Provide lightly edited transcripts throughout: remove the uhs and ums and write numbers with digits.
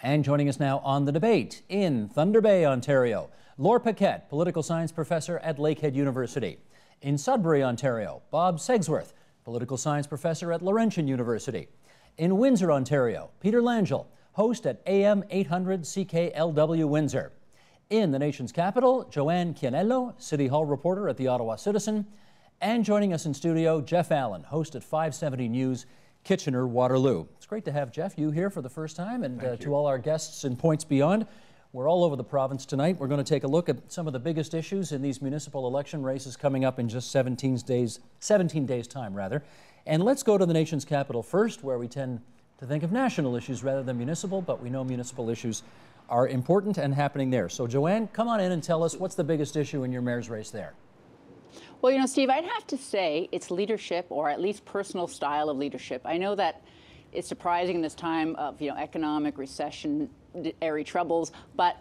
And joining us now on the debate in Thunder Bay, Ontario, Laura Paquette, political science professor at Lakehead University. In Sudbury, Ontario, Bob Segsworth, political science professor at Laurentian University. In Windsor, Ontario, Peter Langell, host at AM 800 CKLW Windsor. In the nation's capital, Joanne Chianello, City Hall reporter at the Ottawa Citizen. And joining us in studio, Jeff Allen, host at 570 News, Kitchener-Waterloo. It's great to have Jeff, you here for the first time, and to all our guests in Points Beyond. We're all over the province tonight. We're going to take a look at some of the biggest issues in these municipal election races coming up in just 17 days time, rather. And let's go to the nation's capital first, where we tend to think of national issues rather than municipal, but we know municipal issues are important and happening there. So Joanne, come on in and tell us what's the biggest issue in your mayor's race there. Well, you know, Steve, I'd have to say it's leadership, or at least personal style of leadership. I know that it's surprising in this time of, economic recessionary troubles, but,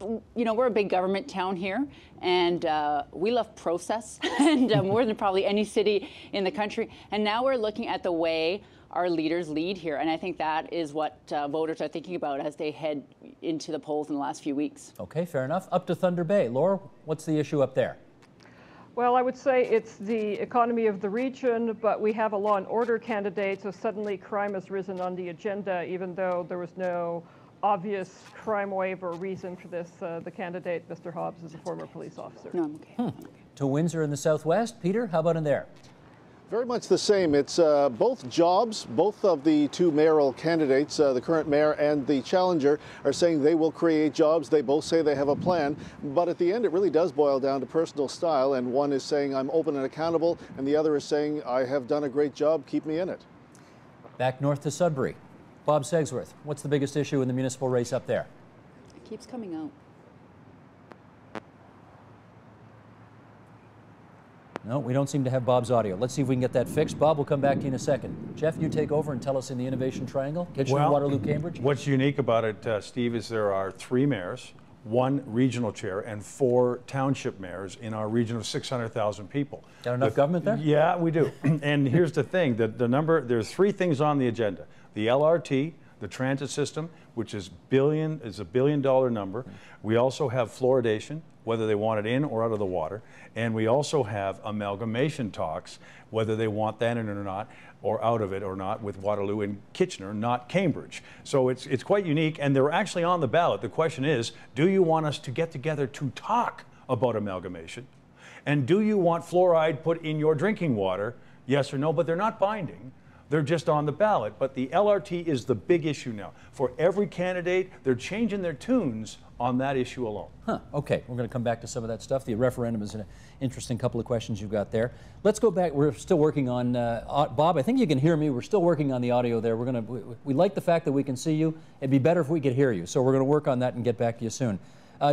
we're a big government town here, and we love process, and more than probably any city in the country. And now we're looking at the way our leaders lead here, and I think that is what voters are thinking about as they head into the polls in the last few weeks. Okay, fair enough. Up to Thunder Bay. Laura, what's the issue up there? Well, I would say it's the economy of the region, but we have a law and order candidate, so suddenly crime has risen on the agenda, even though there was no obvious crime wave or reason for this. The candidate, Mr. Hobbs, is a former police officer. No, I'm okay. To Windsor in the southwest. Peter, how about in there? Very much the same. It's both jobs. Both of the two mayoral candidates, the current mayor and the challenger, are saying they will create jobs. They both say they have a plan. But at the end, it really does boil down to personal style. And one is saying, I'm open and accountable. And the other is saying, I have done a great job. Keep me in it. Back north to Sudbury. Bob Segsworth, what's the biggest issue in the municipal race up there? It keeps coming out. No, we don't seem to have Bob's audio. Let's see if we can get that fixed. Bob, we'll come back to you in a second. Jeff, you take over and tell us in the Innovation Triangle, Kitchener, Waterloo, Cambridge. What's unique about it, Steve, is there are 3 mayors, 1 regional chair, and 4 township mayors in our region of 600,000 people. Got enough government there? Yeah, we do. And here's the thing, there's 3 things on the agenda. The LRT, the transit system, which is a billion-dollar number. We also have fluoridation, whether they want it in or out of the water. And we also have amalgamation talks, whether they want that in or not, or out of it or not, with Waterloo and Kitchener, not Cambridge. So it's quite unique, and they're actually on the ballot. The question is, do you want us to get together to talk about amalgamation? And do you want fluoride put in your drinking water? Yes or no, but they're not binding. They're just on the ballot. But the LRT is the big issue now. For every candidate, they're changing their tunes on that issue alone. Okay, we're going to come back to some of that stuff. The referendum is an interesting couple of questions you've got there. Let's go back. We're still working on, Bob, I think you can hear me. We're still working on the audio there. We like the fact that we can see you. It'd be better if we could hear you. So we're going to work on that and get back to you soon.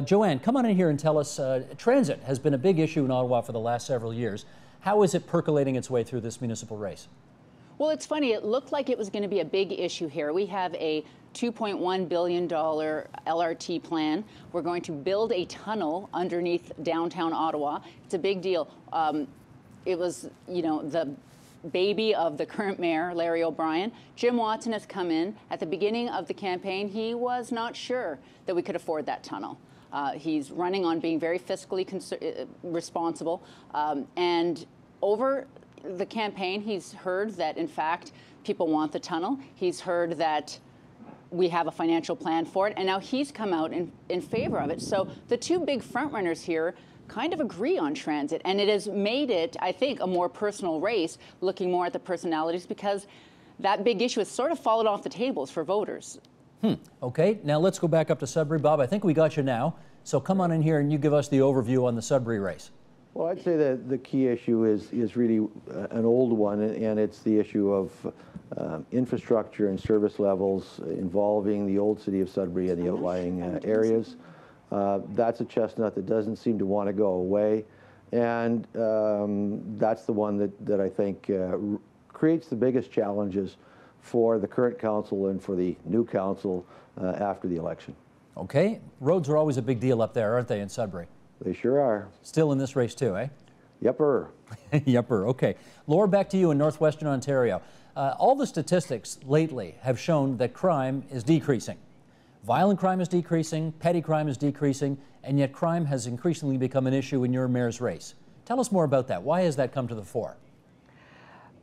Joanne, come on in here and tell us, transit has been a big issue in Ottawa for the last several years. How is it percolating its way through this municipal race? Well, it's funny. It looked like it was going to be a big issue here. We have a $2.1 billion LRT plan. We're going to build a tunnel underneath downtown Ottawa. It's a big deal. It was, the baby of the current mayor, Larry O'Brien. Jim Watson has come in. At the beginning of the campaign, he was not sure that we could afford that tunnel. He's running on being very fiscally responsible. And over the campaign, he's heard that, in fact, people want the tunnel. He's heard that we have a financial plan for it, and now he's come out in favor of it. So the two big frontrunners here kind of agree on transit, and it has made it, I think, a more personal race, looking more at the personalities, because that big issue has sort of fallen off the tables for voters. Okay, now let's go back up to Sudbury. Bob, I think we got you now. So come on in here and you give us the overview on the Sudbury race. Well, I'd say that the key issue is really an old one, and it's the issue of infrastructure and service levels involving the old city of Sudbury and the outlying areas. That's a chestnut that doesn't seem to want to go away, and that's the one that I think creates the biggest challenges for the current council and for the new council after the election. Okay, roads are always a big deal up there, aren't they, in Sudbury? They sure are. Still in this race too, eh? Yepper. Yepper, okay. Laura, back to you in northwestern Ontario. All the statistics lately have shown that crime is decreasing. Violent crime is decreasing, petty crime is decreasing, and yet crime has increasingly become an issue in your mayor's race. Tell us more about that. Why has that come to the fore?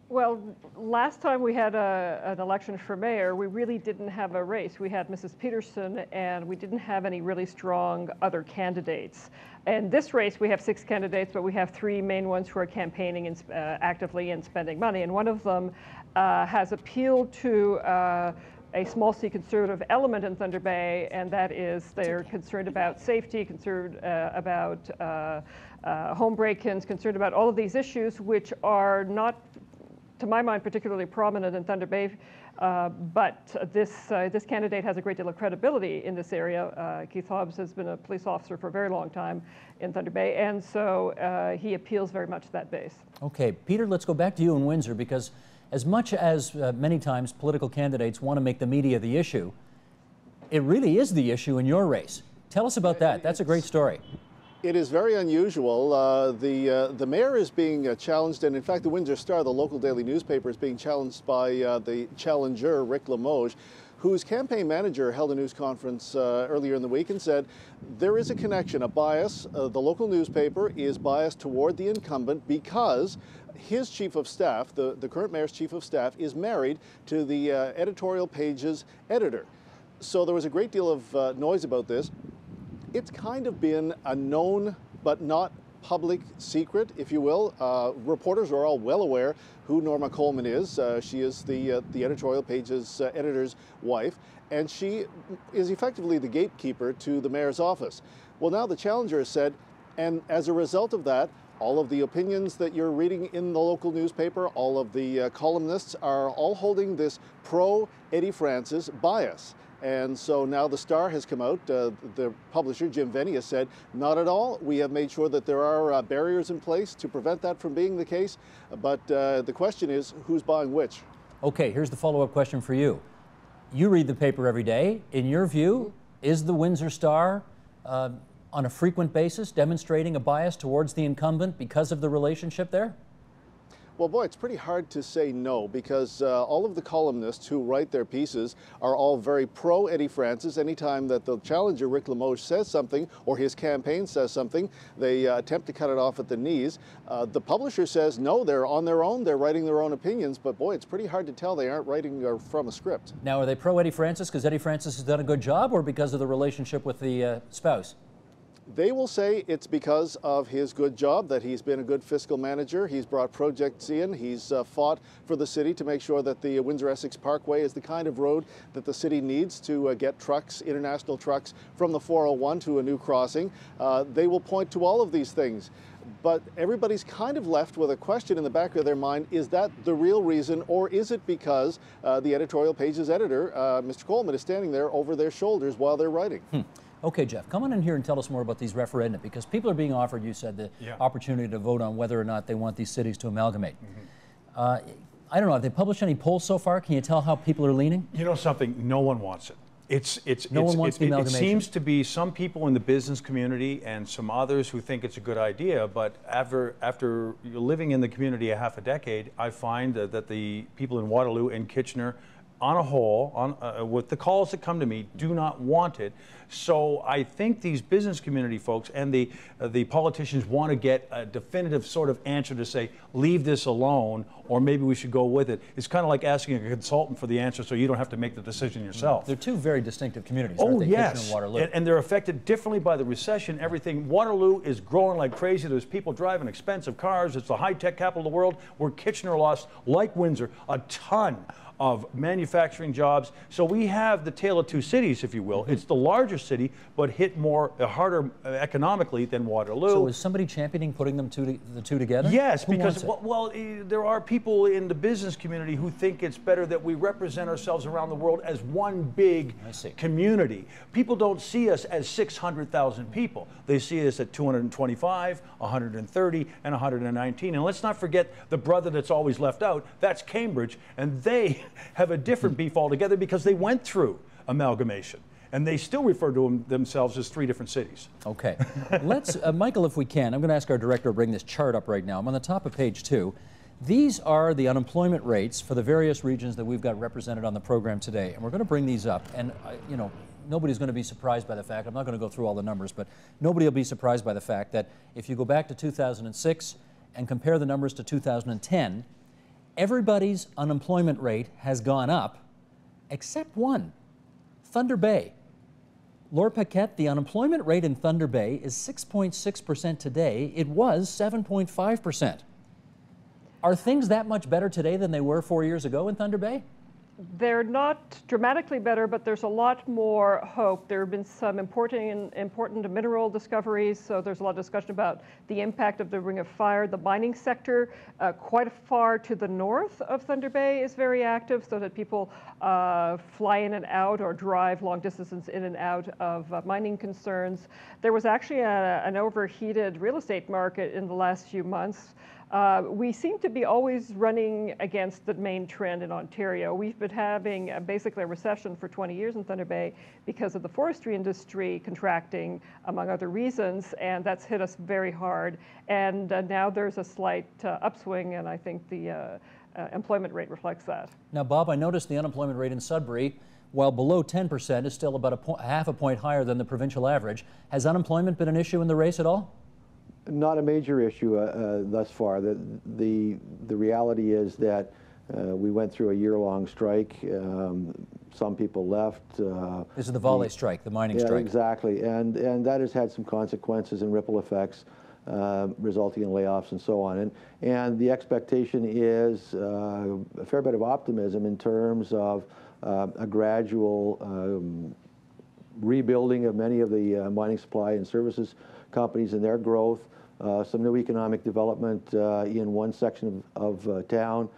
Well, last time we had an election for mayor, we really didn't have a race. We had Mrs. Peterson, and we didn't have any really strong other candidates. In this race, we have 6 candidates, but we have 3 main ones who are campaigning and, actively and spending money. And one of them has appealed to a small c conservative element in Thunder Bay, and that is they're concerned about safety, concerned about home break-ins, concerned about all of these issues, which are not, to my mind, particularly prominent in Thunder Bay, but this candidate has a great deal of credibility in this area. Keith Hobbs has been a police officer for a very long time in Thunder Bay, and so he appeals very much to that base. Okay, Peter, let's go back to you in Windsor, because as much as many times political candidates want to make the media the issue, it really is the issue in your race. Tell us about that. That's a great story. It is very unusual. The mayor is being challenged, and in fact the Windsor Star, the local daily newspaper, is being challenged by the challenger, Rick Limoges, whose campaign manager held a news conference earlier in the week and said there is a connection, a bias. The local newspaper is biased toward the incumbent because his chief of staff, the current mayor's chief of staff, is married to the editorial page's editor. So there was a great deal of noise about this. It's kind of been a known but not public secret, if you will. Reporters are all well aware who Norma Coleman is. She is the editorial page's editor's wife, and she is effectively the gatekeeper to the mayor's office. Well, now the challenger has said, and as a result of that, all of the opinions that you're reading in the local newspaper, all of the columnists are all holding this pro-Eddie Francis bias. And so now the Star has come out, the publisher, Jim Venny, has said, not at all. We have made sure that there are barriers in place to prevent that from being the case. But the question is, who's buying which? Okay, here's the follow-up question for you. You read the paper every day. In your view, is the Windsor Star on a frequent basis demonstrating a bias towards the incumbent because of the relationship there? Well, boy, it's pretty hard to say no, because all of the columnists who write their pieces are all very pro-Eddie Francis. Anytime that the challenger, Rick Limoges, says something, or his campaign says something, they attempt to cut it off at the knees. The publisher says, no, they're on their own, they're writing their own opinions, but boy, it's pretty hard to tell they aren't writing from a script. Now, are they pro-Eddie Francis because Eddie Francis has done a good job, or because of the relationship with the spouse? They will say it's because of his good job, that he's been a good fiscal manager. He's brought projects in. He's fought for the city to make sure that the Windsor-Essex Parkway is the kind of road that the city needs to get trucks, international trucks, from the 401 to a new crossing. They will point to all of these things. But everybody's kind of left with a question in the back of their mind, is that the real reason, or is it because the editorial page's editor, Mr. Coleman, is standing there over their shoulders while they're writing? Okay, Jeff, come on in here and tell us more about these referenda, because people are being offered, you said, the opportunity to vote on whether or not they want these cities to amalgamate. I don't know, have they published any polls so far? Can you tell how people are leaning? You know something, no one wants it. No one wants the amalgamation. It seems to be some people in the business community and some others who think it's a good idea, but after you're living in the community a half a decade, I find that the people in Waterloo and Kitchener, on a whole, with the calls that come to me, do not want it. So I think these business community folks and the politicians want to get a definitive sort of answer to say, leave this alone, or maybe we should go with it. It's kind of like asking a consultant for the answer so you don't have to make the decision yourself. They're two very distinctive communities, aren't they? Yes. Kitchener and Waterloo. And they're affected differently by the recession, everything. Waterloo is growing like crazy. There's people driving expensive cars. It's the high-tech capital of the world, where Kitchener lost, like Windsor, a ton of manufacturing jobs. So we have the tale of two cities, if you will. It's the larger city, but hit harder economically than Waterloo. So is somebody championing putting the two together? Yes, because there are people in the business community who think it's better that we represent ourselves around the world as one big community. People don't see us as 600,000 people. They see us at 225, 130, and 119. And let's not forget the brother that's always left out. That's Cambridge, and they have a different beef altogether because they went through amalgamation. And they still refer to themselves as three different cities. Okay. Let's, Michael, if we can, I'm going to ask our director to bring this chart up right now. I'm on the top of page 2. These are the unemployment rates for the various regions that we've got represented on the program today. And we're going to bring these up. And, you know, nobody's going to be surprised by the fact, I'm not going to go through all the numbers, but nobody will be surprised by the fact that if you go back to 2006 and compare the numbers to 2010, everybody's unemployment rate has gone up except one, Thunder Bay. Laura Paquette, the unemployment rate in Thunder Bay is 6.6% today. It was 7.5%. Are things that much better today than they were 4 years ago in Thunder Bay? They're not dramatically better, but there's a lot more hope. There have been some important mineral discoveries, so there's a lot of discussion about the impact of the Ring of Fire. The mining sector, quite far to the north of Thunder Bay, is very active, so that people fly in and out or drive long distances in and out of mining concerns. There was actually an overheated real estate market in the last few months. We seem to be always running against the main trend in Ontario. We've been having basically a recession for 20 years in Thunder Bay because of the forestry industry contracting, among other reasons, and that's hit us very hard. And now there's a slight upswing, and I think the employment rate reflects that. Now, Bob, I noticed the unemployment rate in Sudbury, while below 10%, is still about half a point higher than the provincial average. Has unemployment been an issue in the race at all? Not a major issue thus far. The reality is that we went through a year-long strike. Some people left. This is the Vale strike, the mining strike. Exactly, and that has had some consequences and ripple effects, resulting in layoffs and so on. And the expectation is a fair bit of optimism in terms of a gradual rebuilding of many of the mining supply and services companies and their growth. Some new economic development in one section of town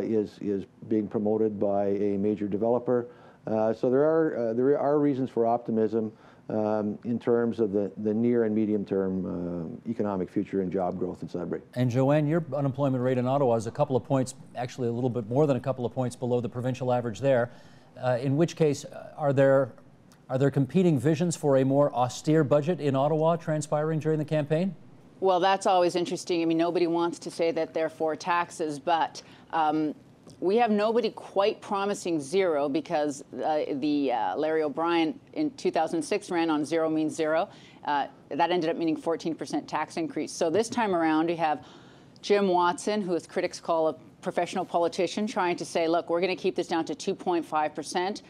is being promoted by a major developer. So there are reasons for optimism in terms of the near and medium term economic future and job growth in Sudbury. And Joanne, your unemployment rate in Ottawa is a couple of points, actually a little bit more than a couple of points below the provincial average there. In which case, are there competing visions for a more austere budget in Ottawa transpiring during the campaign? Well, that's always interesting. I mean, nobody wants to say that they're for taxes, but we have nobody quite promising zero, because Larry O'Brien in 2006 ran on zero means zero. That ended up meaning 14% tax increase. So this time around, we have Jim Watson, who, as critics call a professional politician, trying to say, look, we're going to keep this down to 2.5%.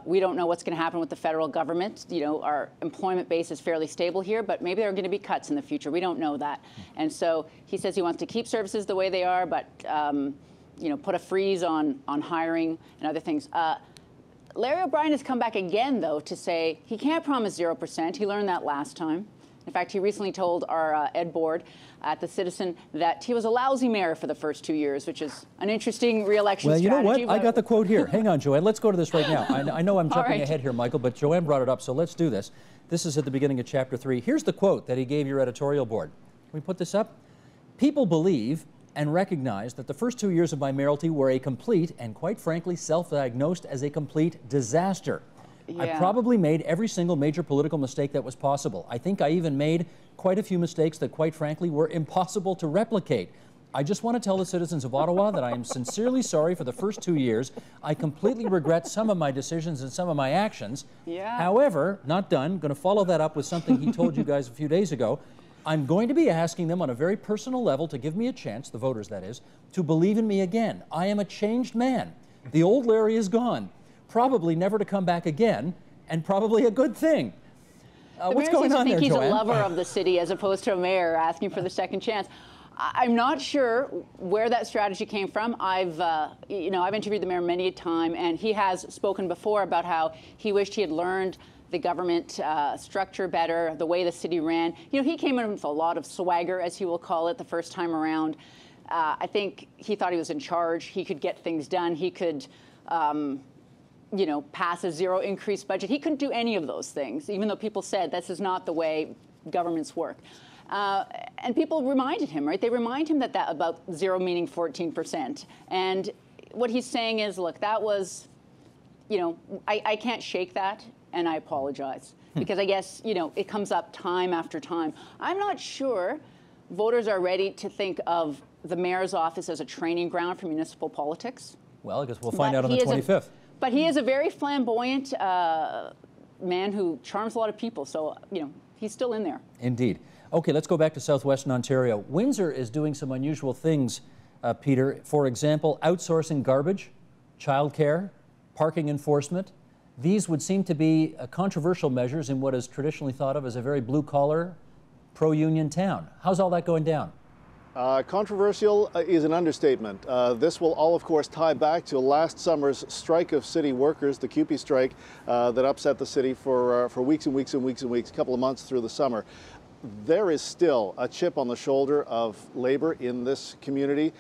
We don't know what's going to happen with the federal government. You know, our employment base is fairly stable here, but maybe there are going to be cuts in the future. We don't know that. And so he says he wants to keep services the way they are, but you know, put a freeze on hiring and other things. Larry O'Brien has come back again, though, to say he can't promise 0%. He learned that last time. In fact, he recently told our Ed board at the Citizen that he was a lousy mayor for the first 2 years, which is an interesting re-election strategy. Well, you know what? I got the quote here. Hang on, Joanne. Let's go to this right now. I know I'm jumping ahead here, Michael, but Joanne brought it up, so let's do this. This is at the beginning of Chapter 3. Here's the quote that he gave your editorial board. Can we put this up? People believe and recognize that the first 2 years of my mayoralty were a complete and, quite frankly, self-diagnosed as a complete disaster. Yeah. I probably made every single major political mistake that was possible. I think I even made quite a few mistakes that, quite frankly, were impossible to replicate. I just want to tell the citizens of Ottawa that I am sincerely sorry for the first 2 years. I completely regret some of my decisions and some of my actions. Yeah. However, not done, going to follow that up with something he told you guys a few days ago. I'm going to be asking them on a very personal level to give me a chance, the voters that is, to believe in me again. I am a changed man. The old Larry is gone. Probably never to come back again, and probably a good thing. What's going on there, Joanne? I think he's a lover of the city as opposed to a mayor asking for the second chance. I'm not sure where that strategy came from. I've interviewed the mayor many a time, and he has spoken before about how he wished he had learned the government structure better, the way the city ran. You know, he came in with a lot of swagger, as he will call it, the first time around. I think he thought he was in charge. He could get things done. He could you know, pass a zero increase budget. He couldn't do any of those things, even though people said this is not the way governments work. And people reminded him, right? They remind him that about zero meaning 14%. And what he's saying is, look, that was, you know, I can't shake that, and I apologize. Because I guess, you know, it comes up time after time. I'm not sure voters are ready to think of the mayor's office as a training ground for municipal politics. Well, I guess we'll find out on the 25th. But he is a very flamboyant man who charms a lot of people. So, you know, he's still in there. Indeed. Okay, let's go back to southwestern Ontario. Windsor is doing some unusual things, Peter. For example, outsourcing garbage, childcare, parking enforcement. These would seem to be controversial measures in what is traditionally thought of as a very blue-collar, pro-union town. How's all that going down? Controversial is an understatement. This will all, of course, tie back to last summer's strike of city workers, the CUPE strike, that upset the city for weeks and weeks and weeks and weeks, a couple of months through the summer. There is still a chip on the shoulder of labor in this community.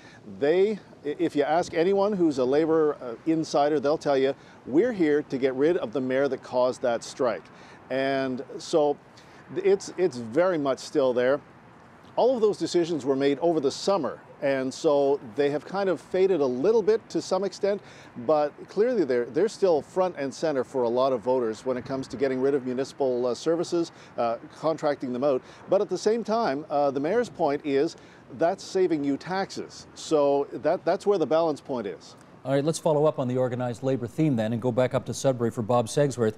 If you ask anyone who's a labor insider, they'll tell you, we're here to get rid of the mayor that caused that strike. And so it's very much still there. All of those decisions were made over the summer, and so they have kind of faded a little bit to some extent, but clearly they're still front and center for a lot of voters when it comes to getting rid of municipal services, contracting them out. But at the same time, the mayor's point is that's saving you taxes. So that's where the balance point is. All right, let's follow up on the organized labor theme then and go back up to Sudbury for Bob Segsworth.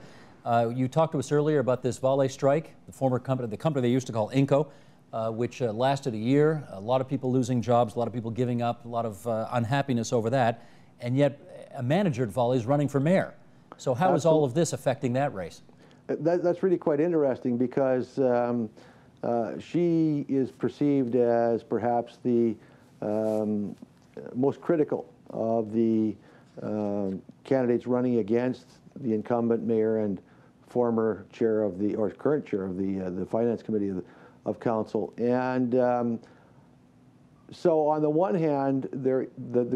You talked to us earlier about this Vale strike, the company they used to call Inco. Which lasted a year, a lot of people losing jobs, a lot of people giving up, a lot of unhappiness over that, and yet a manager at Vale is running for mayor. So how is all of this affecting that race? That's really quite interesting because she is perceived as perhaps the most critical of the candidates running against the incumbent mayor and former chair of the, or current chair of the Finance Committee of Council. And so on the one hand, the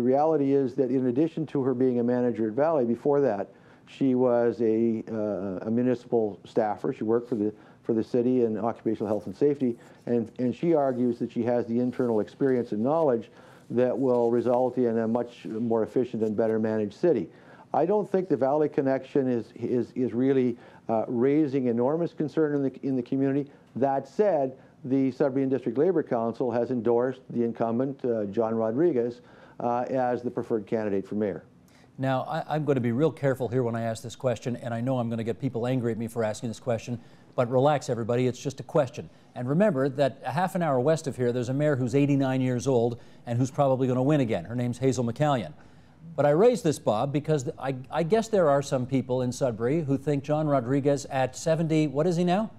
reality is that in addition to her being a manager at Valley, before that, she was a municipal staffer. She worked for the city in occupational health and safety, and she argues that she has the internal experience and knowledge that will result in a much more efficient and better managed city. I don't think the Valley connection is really raising enormous concern in the community. That said, the Sudbury District Labour Council has endorsed the incumbent, John Rodriguez, as the preferred candidate for mayor. Now, I'm going to be real careful here when I ask this question, and I know I'm going to get people angry at me for asking this question, but relax, everybody, it's just a question. And remember that a half an hour west of here, there's a mayor who's 89 years old and who's probably going to win again. Her name's Hazel McCallion. But I raise this, Bob, because I guess there are some people in Sudbury who think John Rodriguez at 70, what is he now?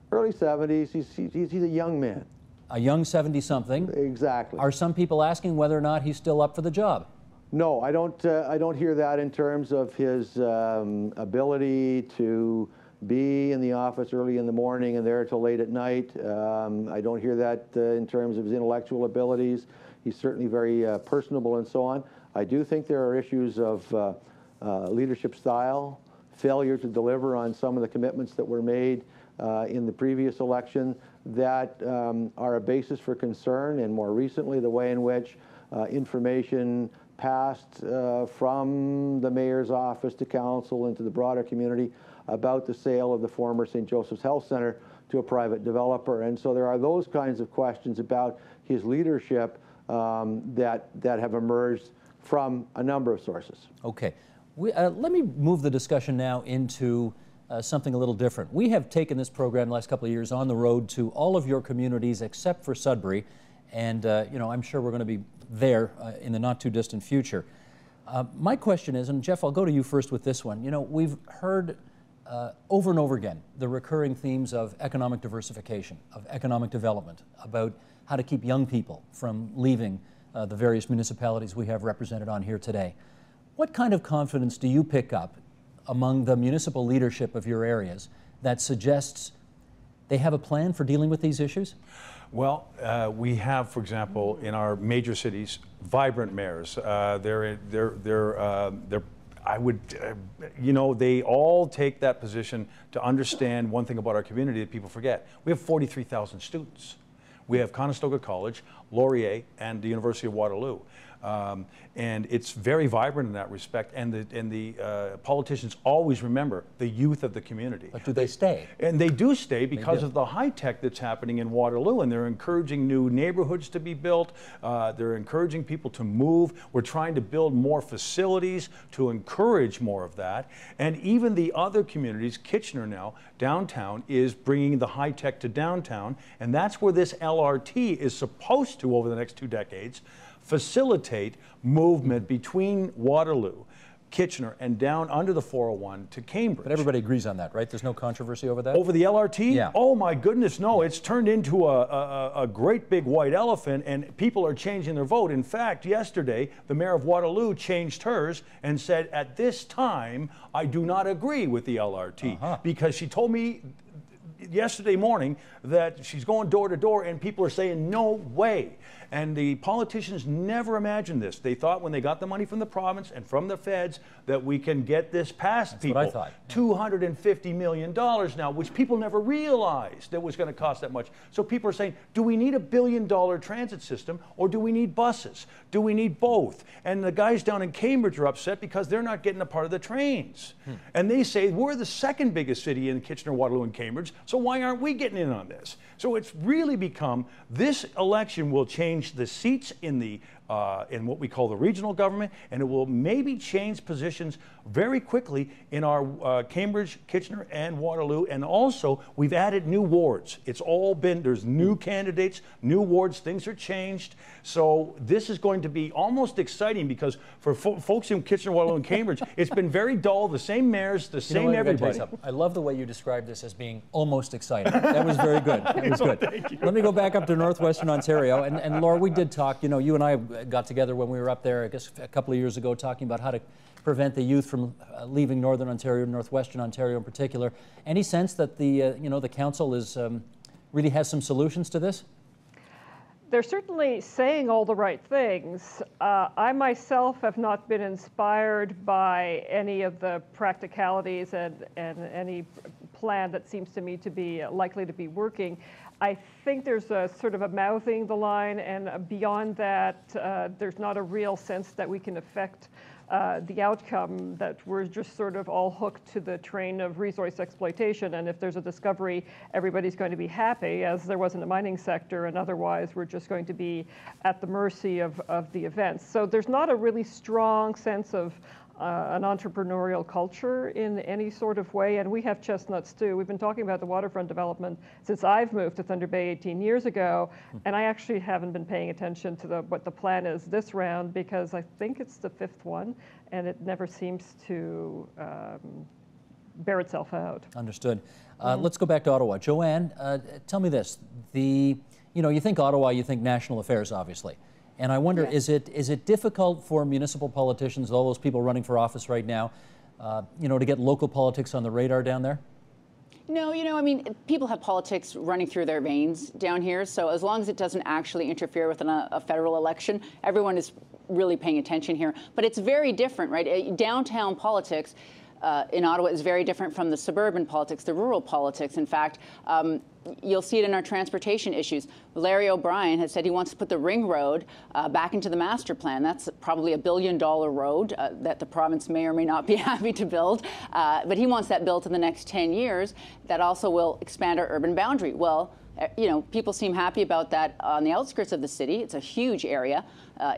Early 70s, he's a young man. A young 70-something. Exactly. Are some people asking whether or not he's still up for the job? No, I don't hear that in terms of his ability to be in the office early in the morning and there till late at night. I don't hear that in terms of his intellectual abilities. He's certainly very personable and so on. I do think there are issues of leadership style, failure to deliver on some of the commitments that were made in the previous election that are a basis for concern, and more recently the way in which information passed from the mayor's office to council and to the broader community about the sale of the former St. Joseph's Health Center to a private developer. And so there are those kinds of questions about his leadership that have emerged from a number of sources. Okay. Let me move the discussion now into something a little different. We have taken this program the last couple of years on the road to all of your communities except for Sudbury, and you know, I'm sure we're going to be there in the not too distant future. My question is, and Jeff, I'll go to you first with this one. You know, we've heard over and over again the recurring themes of economic diversification, of economic development, about how to keep young people from leaving the various municipalities we have represented on here today. What kind of confidence do you pick up among the municipal leadership of your areas that suggests they have a plan for dealing with these issues? Well, we have, for example, in our major cities, vibrant mayors. I would, you know, they all take that position to understand one thing about our community that people forget. We have 43,000 students. We have Conestoga College, Laurier, and the University of Waterloo. And it's very vibrant in that respect. And the politicians always remember the youth of the community. But do they stay? And they do stay because of the high tech that's happening in Waterloo, and they're encouraging new neighborhoods to be built. They're encouraging people to move. We're trying to build more facilities to encourage more of that. And even the other communities, Kitchener now, downtown, is bringing the high tech to downtown, and that's where this LRT is supposed to, over the next 2 decades, facilitate movement between Waterloo, Kitchener, and down under the 401 to Cambridge. But everybody agrees on that, right? There's no controversy over that? Over the LRT? Yeah. Oh my goodness, no. It's turned into a great big white elephant, and people are changing their vote. In fact, yesterday, the mayor of Waterloo changed hers and said, at this time, I do not agree with the LRT. Because she told me yesterday morning that she's going door to door and people are saying no way. And the politicians never imagined this. They thought when they got the money from the province and from the feds that we can get this past That's people. what I thought. $250 million now, which people never realized that was going to cost that much. So people are saying, do we need $1 billion transit system, or do we need buses? Do we need both? And the guys down in Cambridge are upset because they're not getting a part of the trains. And they say, we're the second biggest city in Kitchener, Waterloo, and Cambridge, so why aren't we getting in on this? So it's really become, this election will change the seats in the in what we call the regional government, and it will maybe change positions very quickly in our Cambridge, Kitchener, and Waterloo. And also, we've added new wards. It's all been, there's new candidates, new wards, things are changed. So this is going to be almost exciting because for folks in Kitchener, Waterloo, and Cambridge, it's been very dull, the same mayors, the same everybody. I love the way you described this as being almost exciting. That was very good. It was good. Thank you. Let me go back up to northwestern Ontario. And Laura, we did talk, you know, you and I got together when we were up there, I guess a couple of years ago, talking about how to prevent the youth from leaving northern Ontario, northwestern Ontario in particular. Any sense that the, you know, the council is really has some solutions to this? They're certainly saying all the right things. I myself have not been inspired by any of the practicalities and any plan that seems to me to be likely to be working. I think there's a sort of a mouthing the line, and beyond that, there's not a real sense that we can affect the outcome, that we're just sort of all hooked to the train of resource exploitation. And if there's a discovery, everybody's going to be happy, as there was in the mining sector, and otherwise we're just going to be at the mercy of the events. So there's not a really strong sense of an entrepreneurial culture in any sort of way, and we have chestnuts too. We've been talking about the waterfront development since I've moved to Thunder Bay 18 years ago, and I actually haven't been paying attention to what the plan is this round, because I think it's the 5th one, and it never seems to bear itself out. Understood. Let's go back to Ottawa. Joanne, tell me this. You know, you think Ottawa, you think national affairs, obviously. And I wonder, yes, is it difficult for municipal politicians, all those people running for office right now, you know, to get local politics on the radar down there? No, you know, I mean, people have politics running through their veins down here. So as long as it doesn't actually interfere with a federal election, everyone is really paying attention here. But it's very different, right? Downtown politics in Ottawa is very different from the suburban politics, the rural politics. In fact, you'll see it in our transportation issues. Larry O'Brien has said he wants to put the ring road back into the master plan. That's probably $1 billion road that the province may or may not be happy to build. But he wants that built in the next 10 years. That also will expand our urban boundary. Well, you know, people seem happy about that on the outskirts of the city. It's a huge area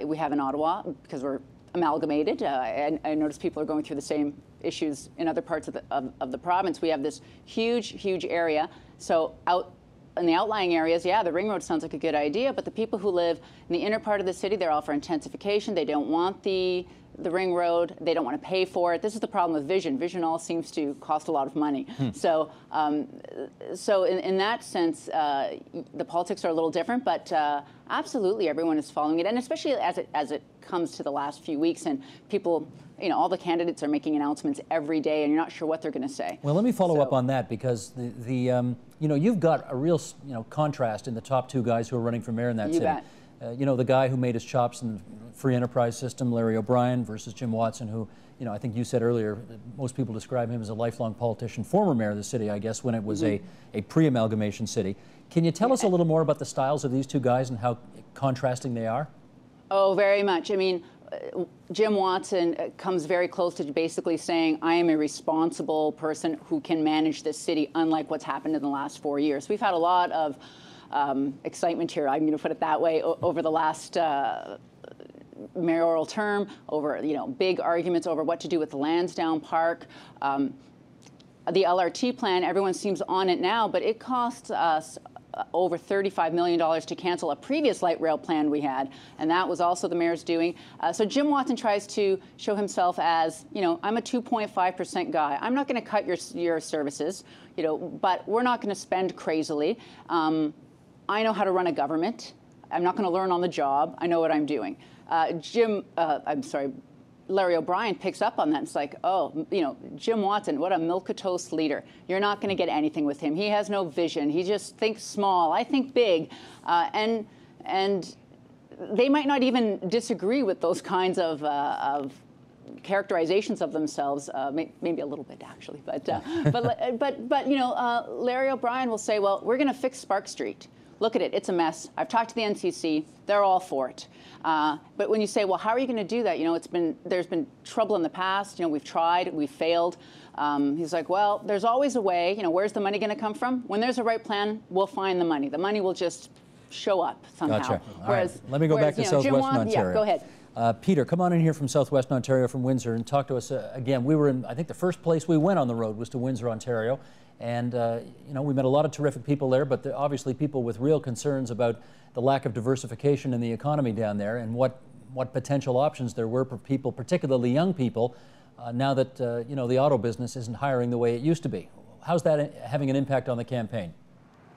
we have in Ottawa because we're amalgamated. And I notice people are going through the same issues in other parts of the province. We have this huge area. So out in the outlying areas, yeah, the ring road sounds like a good idea, but the people who live in the inner part of the city, they're all for intensification. They don't want the ring road. They don't want to pay for it. This is the problem with Vision. Vision all seems to cost a lot of money. So in that sense, the politics are a little different, but absolutely everyone is following it, and especially as it comes to the last few weeks, and people, you know, all the candidates are making announcements every day, and you're not sure what they're going to say. Well, let me follow up on that, because you know, you've got a real, you know, contrast in the top two guys who are running for mayor in that city. Bet. You know, the guy who made his chops in the free enterprise system, Larry O'Brien, versus Jim Watson, who, you know, I think you said earlier, most people describe him as a lifelong politician, former mayor of the city, I guess, when it was a pre-amalgamation city. Can you tell us a little more about the styles of these two guys and how contrasting they are? Oh, very much. I mean, Jim Watson comes very close to basically saying, I am a responsible person who can manage this city, unlike what's happened in the last 4 years. We've had a lot of excitement here, I'm going to put it that way, over the last mayoral term, over big arguments over what to do with the Lansdowne Park. The LRT plan, everyone seems on it now, but it costs us over $35 million to cancel a previous light rail plan we had, and that was also the mayor's doing. So Jim Watson tries to show himself as, I'm a 2.5% guy. I'm not going to cut your services, but we're not going to spend crazily. I know how to run a government. I'm not going to learn on the job. I know what I'm doing. Larry O'Brien picks up on that. It's like, oh, Jim Watson, what a milquetoast leader. You're not going to get anything with him. He has no vision. He just thinks small. I think big. And they might not even disagree with those kinds of characterizations of themselves, maybe a little bit actually. But Larry O'Brien will say, well, we're going to fix Spark Street. Look at it, it's a mess. I've talked to the NCC, they're all for it. But when you say, well, how are you going to do that? There's been trouble in the past, we've tried, we've failed. He's like, well, there's always a way, where's the money going to come from? When there's a right plan, we'll find the money. The money will just show up somehow. Gotcha. Whereas, right. Let me go back to Southwestern Ontario. Yeah, go ahead. Peter, come on in here from Southwestern Ontario, from Windsor, and talk to us again. We were in, I think the first place we went on the road was to Windsor, Ontario. And, we met a lot of terrific people there, but obviously people with real concerns about the lack of diversification in the economy down there and what potential options there were for people, particularly young people, now that, the auto business isn't hiring the way it used to be. How's that having an impact on the campaign?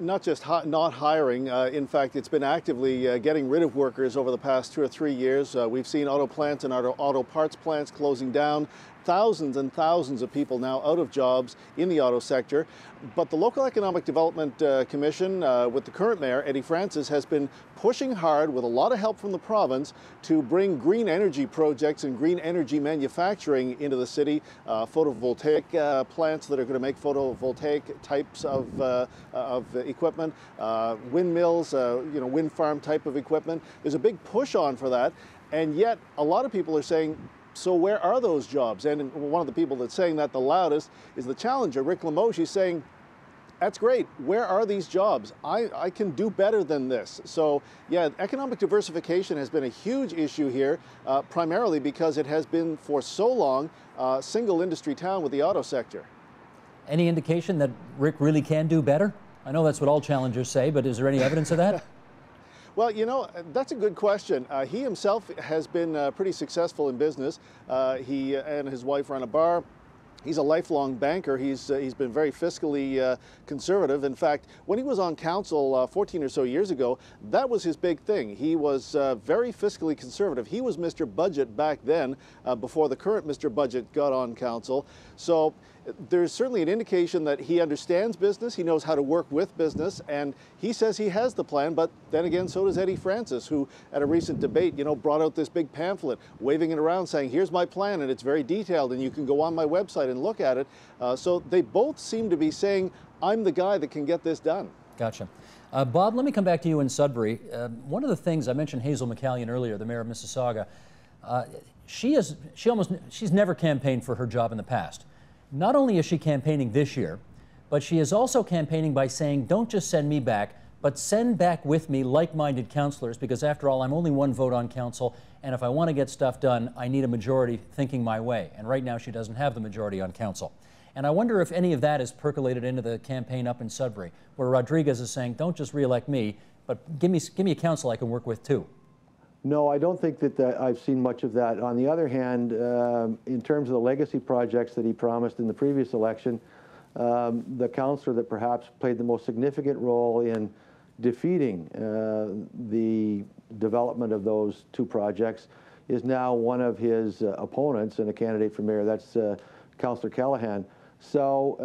Not just not hiring. In fact, it's been actively getting rid of workers over the past 2 or 3 years. We've seen auto plants and auto parts plants closing down. Thousands and thousands of people now out of jobs in the auto sector. But the Local Economic Development Commission, with the current mayor, Eddie Francis, has been pushing hard with a lot of help from the province to bring green energy projects and green energy manufacturing into the city. Photovoltaic plants that are going to make photovoltaic types of equipment, windmills, wind farm type of equipment. There's a big push on for that. And yet a lot of people are saying, so where are those jobs? And one of the people that's saying that the loudest is the challenger, Rick Lamoche. He's saying, that's great. Where are these jobs? I can do better than this. So yeah, economic diversification has been a huge issue here, primarily because it has been for so long a single industry town with the auto sector. Any indication that Rick really can do better? I know that's what all challengers say, but is there any evidence of that? Well, that's a good question. He himself has been pretty successful in business. He and his wife run a bar. He's a lifelong banker. He's been very fiscally conservative. In fact, when he was on council 14 or so years ago, that was his big thing. He was very fiscally conservative. He was Mr. Budget back then, before the current Mr. Budget got on council. So there's certainly an indication that he understands business, he knows how to work with business, and he says he has the plan, but then again, so does Eddie Francis, who at a recent debate, brought out this big pamphlet, waving it around saying, here's my plan, and it's very detailed, and you can go on my website and look at it. So they both seem to be saying, I'm the guy that can get this done. Gotcha. Bob, let me come back to you in Sudbury. One of the things, I mentioned Hazel McCallion earlier, the mayor of Mississauga. She's never campaigned for her job in the past. Not only is she campaigning this year, but she is also campaigning by saying, don't just send me back, but send back with me like-minded councillors, because after all, I'm only one vote on council, and if I want to get stuff done, I need a majority thinking my way. And right now, she doesn't have the majority on council. And I wonder if any of that is percolated into the campaign up in Sudbury, where Rodriguez is saying, don't just re-elect me, but give me a council I can work with too. No, I don't think that I've seen much of that. On the other hand, in terms of the legacy projects that he promised in the previous election, the councillor that perhaps played the most significant role in defeating the development of those two projects is now one of his opponents and a candidate for mayor. That's Councillor Callahan. So,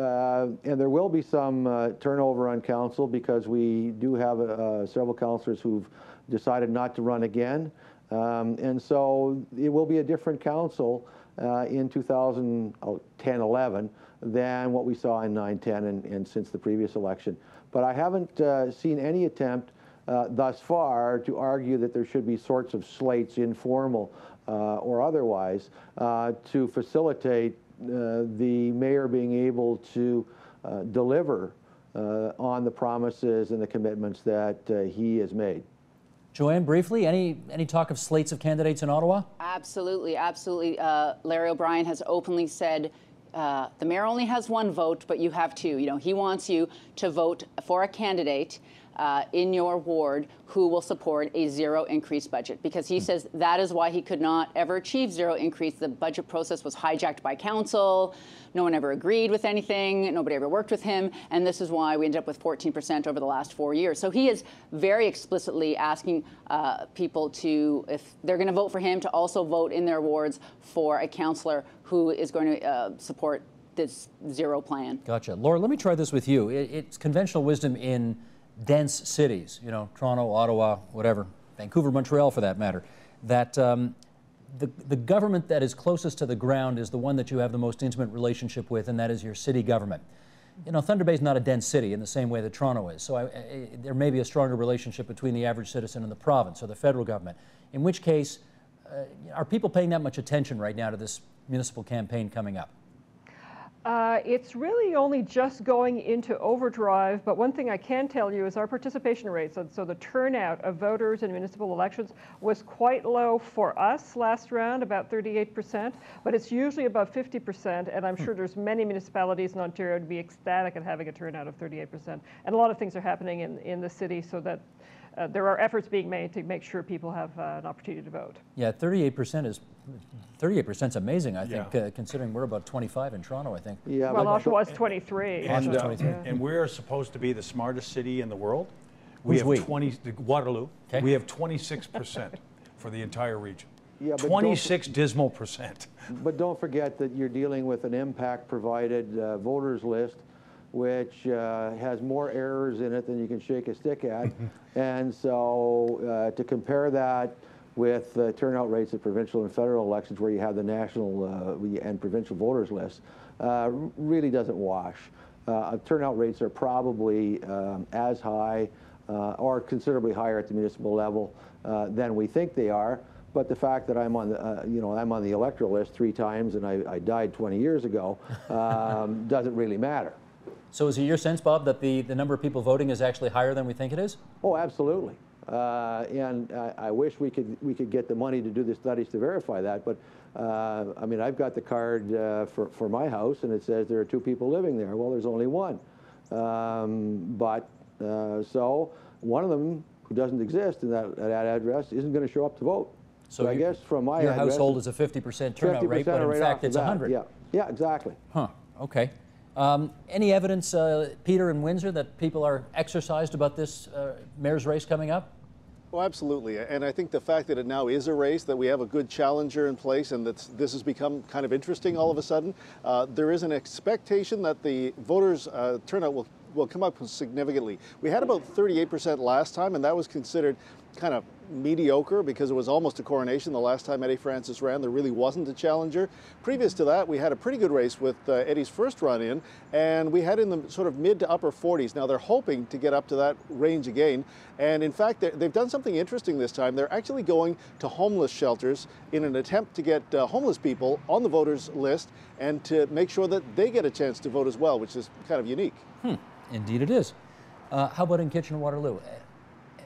and there will be some turnover on council, because we do have several councillors who've decided not to run again. And so it will be a different council in 2010-11 than what we saw in 9-10 and since the previous election. But I haven't seen any attempt thus far to argue that there should be sorts of slates, informal or otherwise, to facilitate the mayor being able to deliver on the promises and the commitments that he has made. Joanne, briefly, any talk of slates of candidates in Ottawa? Absolutely, absolutely. Larry O'Brien has openly said the mayor only has one vote, but you have two. You know, he wants you to vote for a candidate in your ward who will support a zero increase budget, because he says that is why he could not ever achieve zero increase. The budget process was hijacked by council. No one ever agreed with anything. Nobody ever worked with him. And this is why we ended up with 14% over the last 4 years. So he is very explicitly asking people to, if they're going to vote for him, to also vote in their wards for a councillor who is going to support this zero plan. Gotcha. Laura, let me try this with you. It's conventional wisdom in dense cities, you know, Toronto, Ottawa, whatever, Vancouver, Montreal for that matter, that the government that is closest to the ground is the one that you have the most intimate relationship with, and that is your city government. You know, Thunder Bay is not a dense city in the same way that Toronto is, so there may be a stronger relationship between the average citizen and the province or the federal government, in which case, are people paying that much attention right now to this municipal campaign coming up? It's really only just going into overdrive, but one thing I can tell you is our participation rates, so the turnout of voters in municipal elections was quite low for us last round, about 38%, but it's usually above 50%, and I'm sure there's many municipalities in Ontario to be ecstatic at having a turnout of 38%. And a lot of things are happening in the city so that there are efforts being made to make sure people have an opportunity to vote. Yeah, 38% is 38% is amazing, I think, considering we're about 25 in Toronto, I think. Yeah, well, Oshawa was 23. And we're supposed to be the smartest city in the world. We have Waterloo. Okay. We have 26% for the entire region. Yeah, 26 dismal percent. But don't forget that you're dealing with an impact-provided voters list, which has more errors in it than you can shake a stick at. And so to compare that with turnout rates at provincial and federal elections where you have the national and provincial voters lists really doesn't wash. Turnout rates are probably as high or considerably higher at the municipal level than we think they are. But the fact that I'm on the, I'm on the electoral list 3 times and I died 20 years ago doesn't really matter. So is it your sense, Bob, that the number of people voting is actually higher than we think it is? Oh, absolutely. And I wish we could get the money to do the studies to verify that. But I mean, I've got the card for my house, and it says there are 2 people living there. Well, there's only 1. So one of them who doesn't exist in that address isn't going to show up to vote. So I guess from my your address, household is a 50% turnout rate, but in fact it's 100. Yeah, yeah, exactly. Huh. Okay. Any evidence, Peter and Windsor, that people are exercised about this mayor's race coming up? Oh, absolutely. And I think the fact that it now is a race, that we have a good challenger in place, and that this has become kind of interesting all of a sudden, there is an expectation that the voters' turnout will come up significantly. We had about 38% last time, and that was considered kind of mediocre because it was almost a coronation the last time Eddie Francis ran. There really wasn't a challenger. Previous to that, we had a pretty good race with Eddie's first run-in, and we had in the sort of mid to upper 40s. Now they're hoping to get up to that range again, and in fact they've done something interesting this time. They're actually going to homeless shelters in an attempt to get homeless people on the voters list and to make sure that they get a chance to vote as well, which is kind of unique. Indeed it is. How about in Kitchener-Waterloo?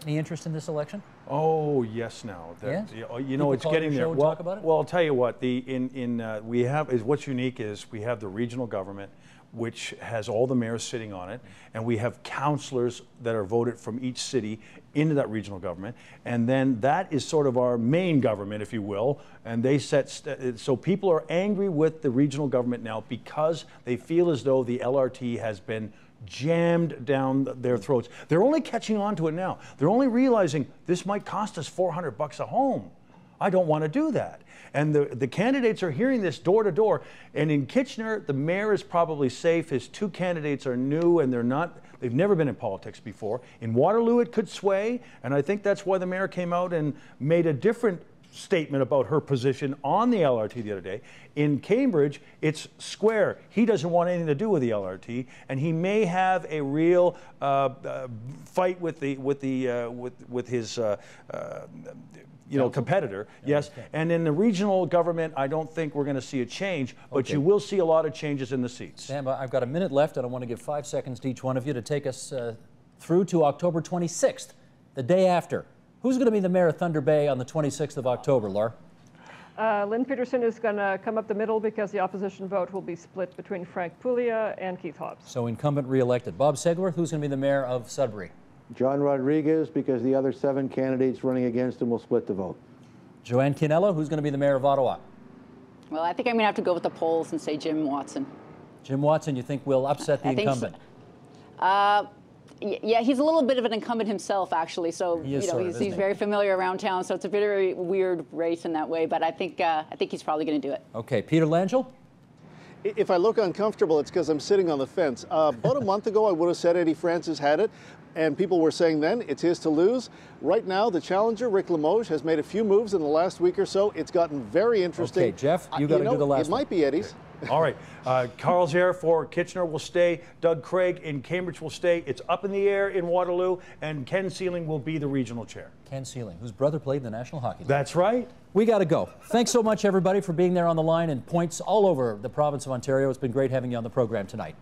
Any interest in this election? Oh yes, now yes? You know, it's getting there. Well, talk about it? Well, I'll tell you what. We have what's unique is we have the regional government, which has all the mayors sitting on it, and we have councillors that are voted from each city into that regional government, and then that is sort of our main government, if you will, and they set. So people are angry with the regional government now because they feel as though the LRT has been jammed down their throats. They're only catching on to it now. They're only realizing this might cost us $400 a home. I don't want to do that. And the candidates are hearing this door to door. And in Kitchener, the mayor is probably safe. His 2 candidates are new and they've never been in politics before. In Waterloo, it could sway. And I think that's why the mayor came out and made a different statement about her position on the LRT the other day. In Cambridge, it's square. He doesn't want anything to do with the LRT, and he may have a real fight with his competitor. Yes, and in the regional government, I don't think we're going to see a change, but you will see a lot of changes in the seats. Sam, I've got a minute left, and I want to give 5 seconds to each one of you to take us through to October 26th, the day after. Who's going to be the mayor of Thunder Bay on the 26th of October, Laura? Lynn Peterson is going to come up the middle because the opposition vote will be split between Frank Puglia and Keith Hobbs. So incumbent re-elected. Bob Segworth, who's going to be the mayor of Sudbury? John Rodriguez, because the other 7 candidates running against him will split the vote. Joanne Canella, who's going to be the mayor of Ottawa? Well, I think I'm going to have to go with the polls and say Jim Watson. Jim Watson, you think will upset the incumbent? So. Yeah, he's a little bit of an incumbent himself, actually. So he's very familiar around town. So it's a very weird race in that way. But I think he's probably going to do it. Okay, Peter Langell. If I look uncomfortable, it's because I'm sitting on the fence. About a month ago, I would have said Eddie Francis had it, and people were saying then it's his to lose. Right now, the challenger, Rick Limoges, has made a few moves in the last week or so. It's gotten very interesting. Okay, Jeff, you got to do the last one. It might be Eddie's. All right. Carl Zaire for Kitchener will stay. Doug Craig in Cambridge will stay. It's up in the air in Waterloo, and Ken Sealing will be the regional chair. Ken Sealing, whose brother played in the National Hockey League. That's right. We got to go. Thanks so much, everybody, for being there on the line and points all over the province of Ontario. It's been great having you on the program tonight.